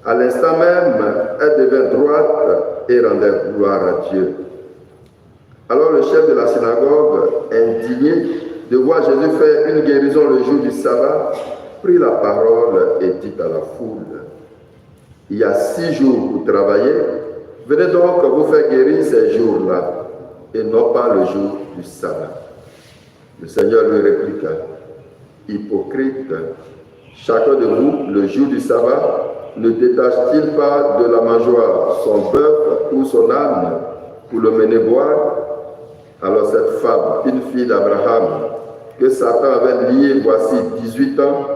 À l'instant même, elle devint droite et rendait gloire à Dieu. Alors le chef de la synagogue, indigné de voir Jésus faire une guérison le jour du sabbat, prit la parole et dit à la foule: il y a 6 jours pour travailler, venez donc vous faire guérir ces jours-là, et non pas le jour du sabbat. Le Seigneur lui répliqua: hypocrite, chacun de vous, le jour du sabbat, ne détache-t-il pas de la mangeoire son bœuf ou son âne pour le mener boire? Alors cette femme, une fille d'Abraham, que Satan avait liée voici 18 ans,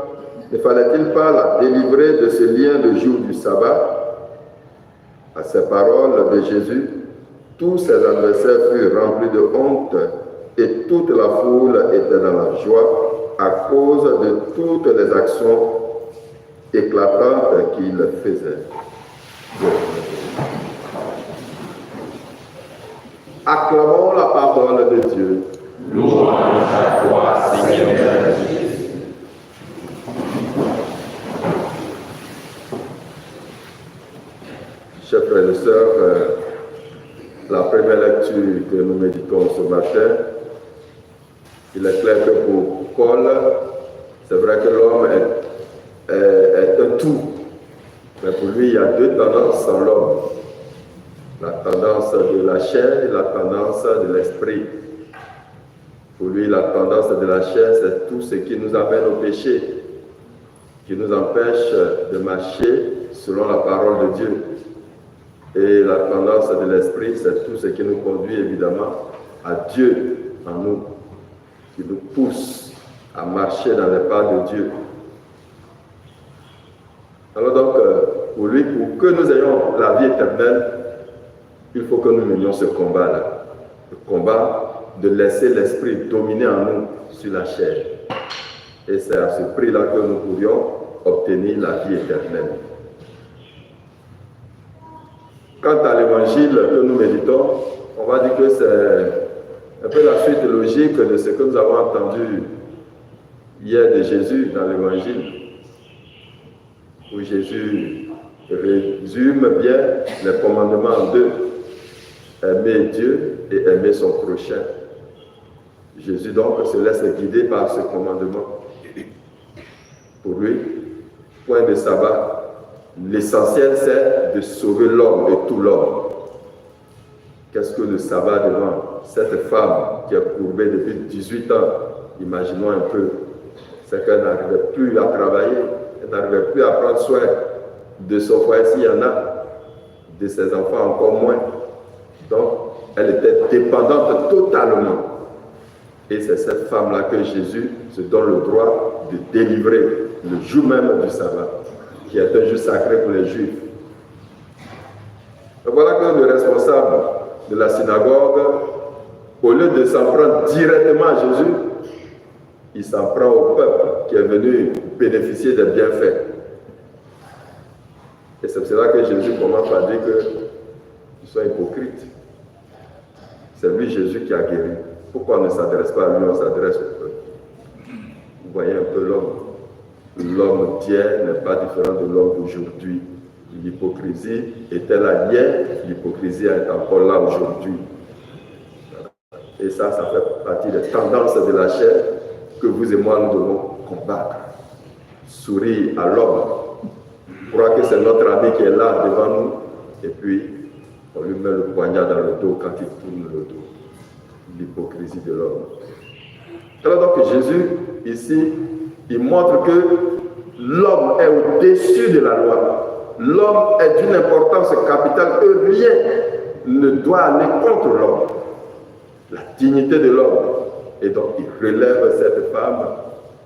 ne fallait-il pas la délivrer de ce lien le jour du sabbat? À ces paroles de Jésus, tous ses adversaires furent remplis de honte et toute la foule était dans la joie à cause de toutes les actions éclatantes qu'il faisait. Acclamons la parole de Dieu. Louange à toi, Seigneur Jésus. Chers frères et sœurs, la première lecture que nous méditons ce matin, il est clair que pour Paul, c'est vrai que l'homme est un tout. Mais pour lui, il y a 2 tendances dans l'homme. La tendance de la chair et la tendance de l'esprit. Pour lui, la tendance de la chair, c'est tout ce qui nous amène au péché, qui nous empêche de marcher selon la parole de Dieu. Et la tendance de l'esprit, c'est tout ce qui nous conduit évidemment à Dieu en nous, qui nous pousse à marcher dans les pas de Dieu. Alors donc, pour lui, pour que nous ayons la vie éternelle, il faut que nous menions ce combat-là. Le combat de laisser l'esprit dominer en nous sur la chair. Et c'est à ce prix-là que nous pourrions obtenir la vie éternelle. Quant à l'évangile que nous méditons, on va dire que c'est un peu la suite logique de ce que nous avons entendu hier de Jésus dans l'évangile, où Jésus résume bien les commandements en 2. Aimer Dieu et aimer son prochain. Jésus donc se laisse guider par ce commandement. Pour lui, point de sabbat, l'essentiel c'est de sauver l'homme et tout l'homme. Qu'est-ce que le sabbat devant cette femme qui a courbé depuis 18 ans? Imaginons un peu, c'est qu'elle n'arrivait plus à travailler, elle n'arrivait plus à prendre soin de son foyer s'il y en a, de ses enfants encore moins. Donc, elle était dépendante totalement. Et c'est cette femme-là que Jésus se donne le droit de délivrer le jour même du sabbat, qui est un jour sacré pour les Juifs. Et voilà que le responsable de la synagogue, au lieu de s'en prendre directement à Jésus, il s'en prend au peuple qui est venu bénéficier des bienfaits. Et c'est pour cela que Jésus commence par dire qu'ils sont hypocrites. C'est lui Jésus qui a guéri. Pourquoi on ne s'adresse pas à lui, on s'adresse au peuple? Vous voyez un peu l'homme. L'homme d'hier n'est pas différent de l'homme d'aujourd'hui. L'hypocrisie était là hier, l'hypocrisie est encore là aujourd'hui. Et ça fait partie des tendances de la chair que vous et moi nous devons combattre. Sourire à l'homme. Croire que c'est notre ami qui est là devant nous, et puis on lui met le poignard dans le dos quand il tourne le dos. L'hypocrisie de l'homme. Alors donc Jésus, ici, il montre que l'homme est au-dessus de la loi. L'homme est d'une importance capitale que rien ne doit aller contre l'homme. La dignité de l'homme. Et donc il relève cette femme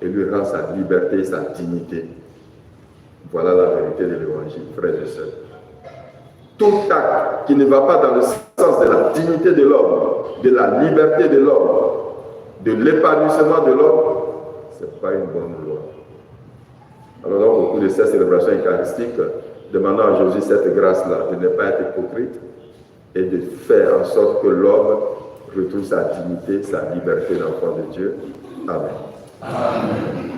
et lui rend sa liberté et sa dignité. Voilà la vérité de l'évangile, frères et sœurs. Tout acte qui ne va pas dans le sens de la dignité de l'homme, de la liberté de l'homme, de l'épanouissement de l'homme, ce n'est pas une bonne loi. Alors donc, au cours de cette célébration eucharistique, demandons à Jésus cette grâce-là, de ne pas être hypocrite et de faire en sorte que l'homme retrouve sa dignité, sa liberté d'enfant de Dieu. Amen. Amen.